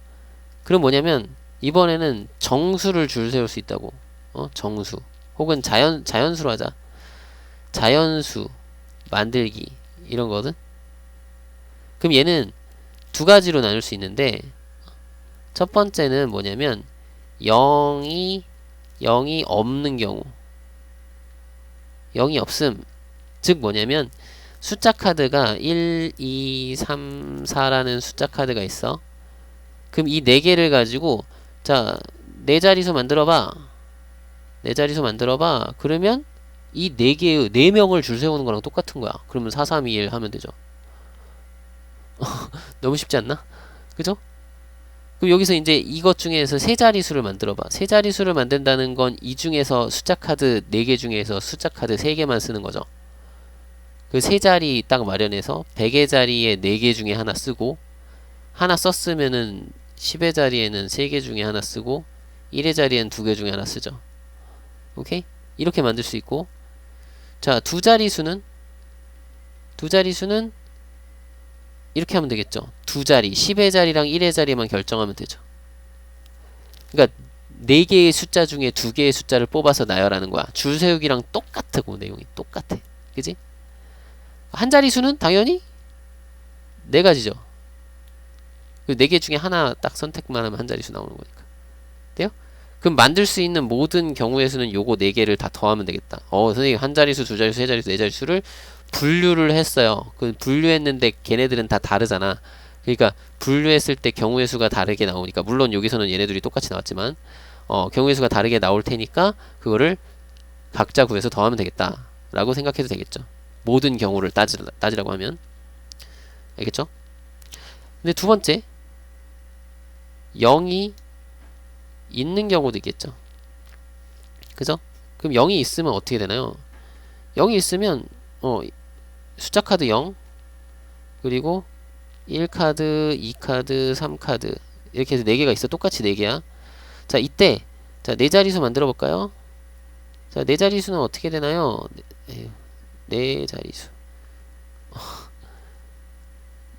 그럼 뭐냐면 이번에는 정수를 줄 세울 수 있다고. 정수. 혹은 자연수로 하자. 자연수 만들기 이런 거거든. 그럼 얘는 2가지로 나눌 수 있는데, 첫 번째는 뭐냐면 0이 없는 경우. 0이 없음. 즉 뭐냐면 숫자 카드가 1, 2, 3, 4라는 숫자 카드가 있어. 그럼 이 4개를 가지고, 자, 4자리수 만들어봐. 4자리수 만들어봐. 그러면 이 4개의 4명을 줄 세우는 거랑 똑같은 거야. 그러면 4, 3, 2, 1 하면 되죠. 너무 쉽지 않나? 그죠? 그럼 여기서 이제 이것 중에서 3자리수를 만들어봐. 3자리수를 만든다는 건 이 중에서 숫자 카드 4개 중에서 숫자 카드 3개만 쓰는 거죠. 그 3자리 딱 마련해서 100의 자리에 4개 중에 하나 쓰고, 하나 썼으면은 10의 자리에는 3개 중에 하나 쓰고, 1의 자리에는 2개 중에 하나 쓰죠. 오케이? 이렇게 만들 수 있고, 자, 2자리수는 이렇게 하면 되겠죠. 2자리, 10의 자리랑 1의 자리만 결정하면 되죠. 그러니까 4개의 숫자 중에 2개의 숫자를 뽑아서 나열하는 거야. 줄 세우기랑 똑같고, 내용이 똑같아. 그지? 한 자리수는 당연히 4가지죠. 그 4개 중에 하나 딱 선택만 하면 한 자리수 나오는 거니까. 돼요? 그럼 만들 수 있는 모든 경우의 수는 요거 4개를 다 더하면 되겠다. 선생님, 한 자리수, 2자리수, 3자리수, 4자리수를 분류를 했어요. 그 분류했는데 걔네들은 다 다르잖아. 그러니까 분류했을 때 경우의 수가 다르게 나오니까, 물론 여기서는 얘네들이 똑같이 나왔지만 경우의 수가 다르게 나올 테니까 그거를 각자 구해서 더하면 되겠다 라고 생각해도 되겠죠. 모든 경우를 따지라고 하면. 알겠죠? 근데 두 번째, 0이 있는 경우도 있겠죠. 그죠? 그럼 0이 있으면 어떻게 되나요? 0이 있으면 숫자 카드 0, 그리고 1카드, 2카드, 3카드 이렇게 해서 4개가 있어. 똑같이 4개야. 자, 이때 자, 네 자리수 만들어 볼까요? 자, 네 자리수는 어떻게 되나요? 네 자리수.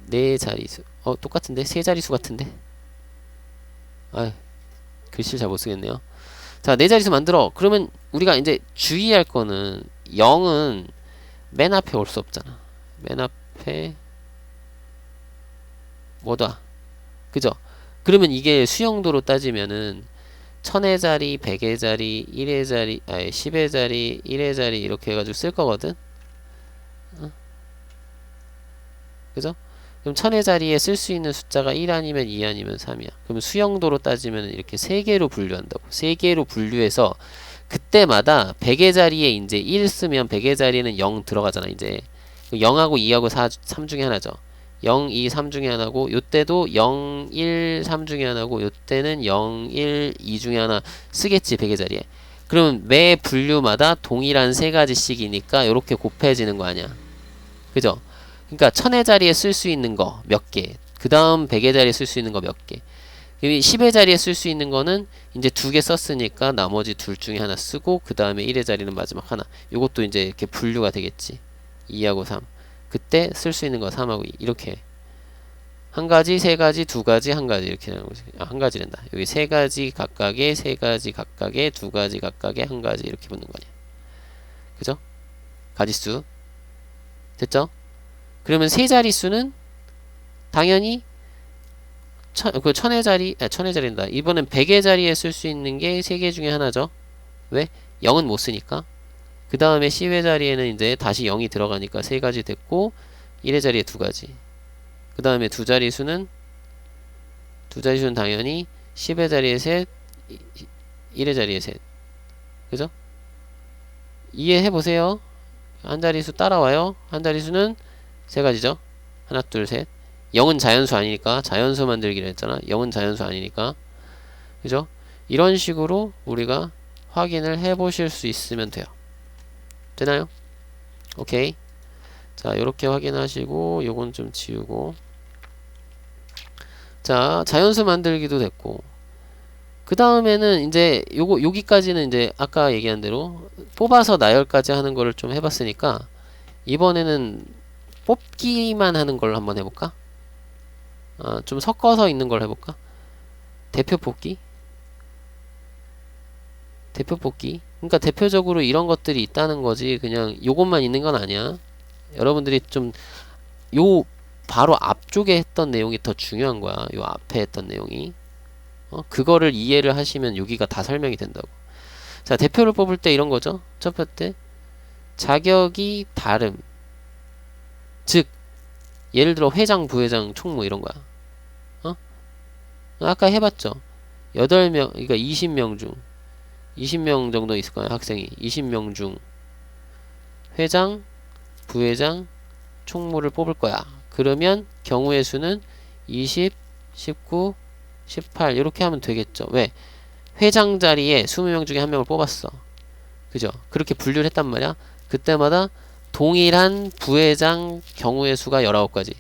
네 자리수. 똑같은데? 세 자리수 같은데? 아, 글씨를 잘 못 쓰겠네요. 자, 네 자리수 만들어. 그러면 우리가 이제 주의할 거는 0은 맨 앞에 올 수 없잖아. 맨 앞에 뭐다? 그죠? 그러면 이게 수용도로 따지면은 1000의 자리, 100의 자리, 1의 자리, 10의 자리, 1의 자리 이렇게 해가지고 쓸 거거든? 그죠? 그럼 1000의 자리에 쓸 수 있는 숫자가 1 아니면 2 아니면 3이야. 그럼 수용도로 따지면 이렇게 3개로 분류한다고. 3개로 분류해서 그때마다 100의 자리에 이제 1 쓰면 100의 자리에는 0 들어가잖아, 이제. 0하고 2하고 3 중에 하나죠. 0, 2, 3 중에 하나고, 요때도 0, 1, 3 중에 하나고, 요때는 0, 1, 2 중에 하나 쓰겠지, 100의 자리에. 그러면 매 분류마다 동일한 3가지씩이니까 요렇게 곱해지는 거 아니야. 그죠? 그러니까 1000의 자리에 쓸 수 있는 거 몇 개, 그 다음 100의 자리에 쓸 수 있는 거 몇 개, 10의 자리에 쓸 수 있는 거는 이제 2개 썼으니까 나머지 둘 중에 하나 쓰고 그 다음에 1의 자리는 마지막 하나. 요것도 이제 이렇게 분류가 되겠지. 2하고 3. 그때 쓸 수 있는 거 3하고 2. 이렇게 한 가지, 세 가지, 두 가지, 한 가지 이렇게 되는 거지. 한 가지란다. 여기 세 가지 각각에, 세 가지 각각에, 두 가지 각각에, 한 가지 이렇게 붙는 거냐. 그죠? 가지수 됐죠? 그러면 세 자릿수는 당연히 천의 자리, 천의 자리다. 이번엔 100의 자리에 쓸 수 있는 게 3개 중에 하나죠. 왜? 0은 못 쓰니까. 그 다음에 10의 자리에는 이제 다시 0이 들어가니까 3가지 됐고, 1의 자리에 2가지. 그 다음에 두 자리수는 당연히 10의 자리에 셋, 1의 자리에 셋. 그죠? 이해해보세요. 한 자리수 따라와요. 한 자리수는 3가지죠. 하나, 둘, 셋. 0은 자연수 아니니까 자연수 만들기로 했잖아. 0은 자연수 아니니까. 그죠? 이런 식으로 우리가 확인을 해 보실 수 있으면 돼요. 되나요? 오케이. 자, 요렇게 확인하시고 요건 좀 지우고. 자, 자연수 만들기도 됐고. 그 다음에는 이제 여기까지는 이제 아까 얘기한 대로 뽑아서 나열까지 하는 거를 좀 해봤으니까 이번에는 뽑기만 하는 걸 한번 해볼까? 좀 섞어서 있는 걸 해볼까? 대표 뽑기? 대표 뽑기? 그러니까 대표적으로 이런 것들이 있다는 거지. 그냥 요것만 있는 건 아니야. 여러분들이 좀 요 바로 앞쪽에 했던 내용이 더 중요한 거야. 요 앞에 했던 내용이. 그거를 이해를 하시면 여기가 다 설명이 된다고. 자, 대표를 뽑을 때 이런 거죠. 첫 번째, 자격이 다름. 즉, 예를 들어 회장, 부회장, 총무 이런 거야. 아까 해봤죠. 8명, 그러니까 20명 중 20명 정도 있을 거야, 학생이. 20명 중 회장, 부회장, 총무를 뽑을 거야. 그러면 경우의 수는 20, 19, 18 이렇게 하면 되겠죠. 왜? 회장 자리에 20명 중에 한 명을 뽑았어. 그죠? 그렇게 분류를 했단 말이야. 그때마다 동일한 부회장 경우의 수가 19가지.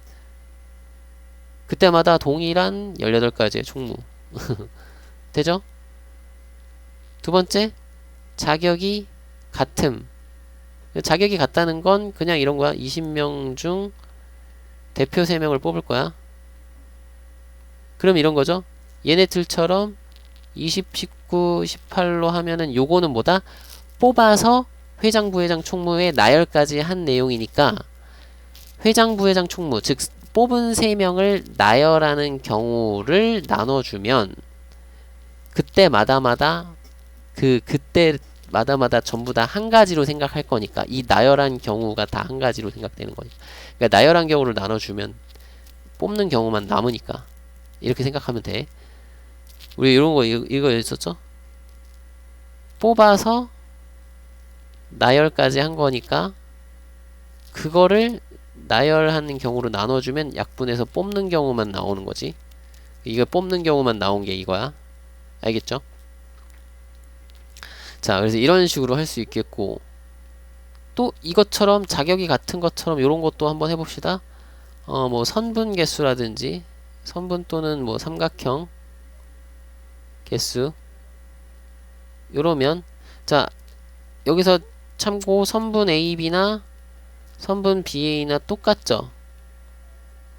그때마다 동일한 18가지의 총무. 되죠? 두 번째, 자격이 같음. 자격이 같다는 건 그냥 이런 거야. 20명 중 대표 3명을 뽑을 거야. 그럼 이런 거죠. 얘네들처럼 20, 19, 18로 하면은 요거는 뭐다? 뽑아서 회장, 부회장, 총무의 나열까지 한 내용이니까 회장, 부회장, 총무, 즉 뽑은 3명을 나열하는 경우를 나눠주면 그때마다마다 전부 다 한 가지로 생각할 거니까 이 나열한 경우가 다 한 가지로 생각되는 거니까. 그러니까 나열한 경우를 나눠주면 뽑는 경우만 남으니까 이렇게 생각하면 돼. 우리 이런 거 이거 있었죠? 뽑아서 나열까지 한 거니까 그거를 나열하는 경우로 나눠주면 약분해서 뽑는 경우만 나오는 거지. 이거 뽑는 경우만 나온 게 이거야. 알겠죠? 자, 그래서 이런 식으로 할 수 있겠고, 또 이것처럼 자격이 같은 것처럼 이런 것도 한번 해봅시다. 뭐 선분 개수라든지 선분 또는 뭐 삼각형 개수 요러면 자 여기서 참고 선분 AB나 선분 BA나 똑같죠.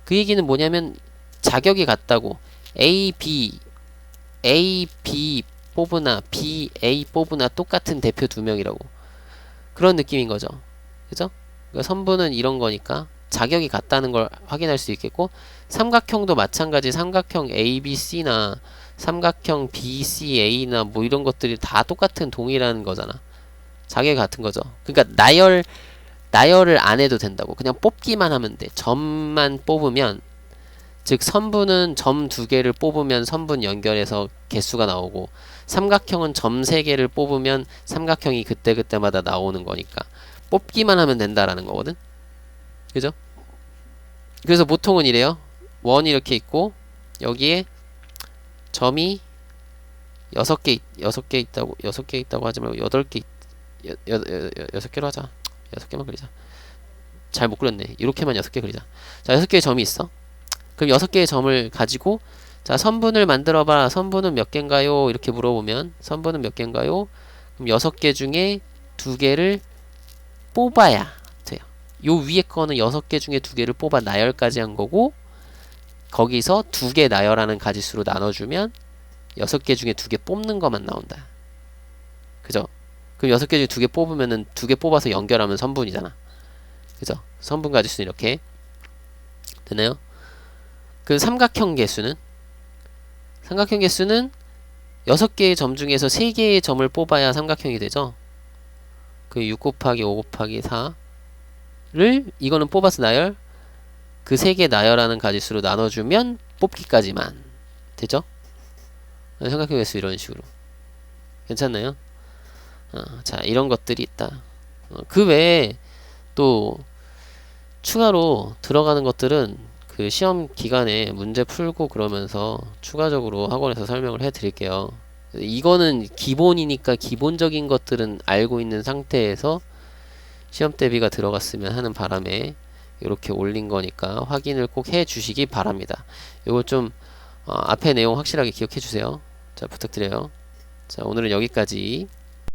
그 얘기는 뭐냐면 자격이 같다고. A, B 뽑으나 B, A 뽑으나 똑같은 대표 두 명이라고. 그런 느낌인 거죠. 그죠? 그러니까 선분은 이런 거니까 자격이 같다는 걸 확인할 수 있겠고, 삼각형도 마찬가지. 삼각형 ABC나 삼각형 BCA나 뭐 이런 것들이 다 똑같은 동일한 거잖아. 자격이 같은 거죠. 그러니까 나열을 안 해도 된다고. 그냥 뽑기만 하면 돼. 점만 뽑으면, 즉 선분은 점 2개를 뽑으면 선분 연결해서 개수가 나오고, 삼각형은 점 3개를 뽑으면 삼각형이 그때그때마다 나오는 거니까 뽑기만 하면 된다라는 거거든. 그죠? 그래서 보통은 이래요. 원이 이렇게 있고 여기에 점이 6개 있다고, 6개 있다고 하지 말고 8개 6개로 하자. 6개만 그리자. 잘 못 그렸네. 이렇게만 6개 그리자. 자, 6개의 점이 있어. 그럼 6개의 점을 가지고, 자, 선분을 만들어봐. 선분은 몇 개인가요? 이렇게 물어보면 선분은 몇 개인가요? 그럼 6개 중에 2개를 뽑아야 돼요. 요 위에 거는 6개 중에 2개를 뽑아 나열까지 한 거고, 거기서 2개 나열하는 가지수로 나눠주면 6개 중에 2개 뽑는 것만 나온다. 그죠? 그럼 6개 중에 2개 뽑으면은 2개 뽑아서 연결하면 선분이잖아. 그죠? 선분 가지수는 이렇게 되나요? 그 삼각형 개수는 6개의 점 중에서 3개의 점을 뽑아야 삼각형이 되죠. 그 6 곱하기 5 곱하기 4를 이거는 뽑아서 나열, 그 3개 나열하는 가지수로 나눠주면 뽑기까지만 되죠? 삼각형 개수 이런 식으로. 괜찮나요? 자, 이런 것들이 있다. 그 외에 또 추가로 들어가는 것들은 그 시험 기간에 문제 풀고 그러면서 추가적으로 학원에서 설명을 해 드릴게요. 이거는 기본이니까 기본적인 것들은 알고 있는 상태에서 시험 대비가 들어갔으면 하는 바람에 이렇게 올린 거니까 확인을 꼭 해 주시기 바랍니다. 이거 좀 앞에 내용 확실하게 기억해 주세요. 자, 부탁드려요. 자, 오늘은 여기까지.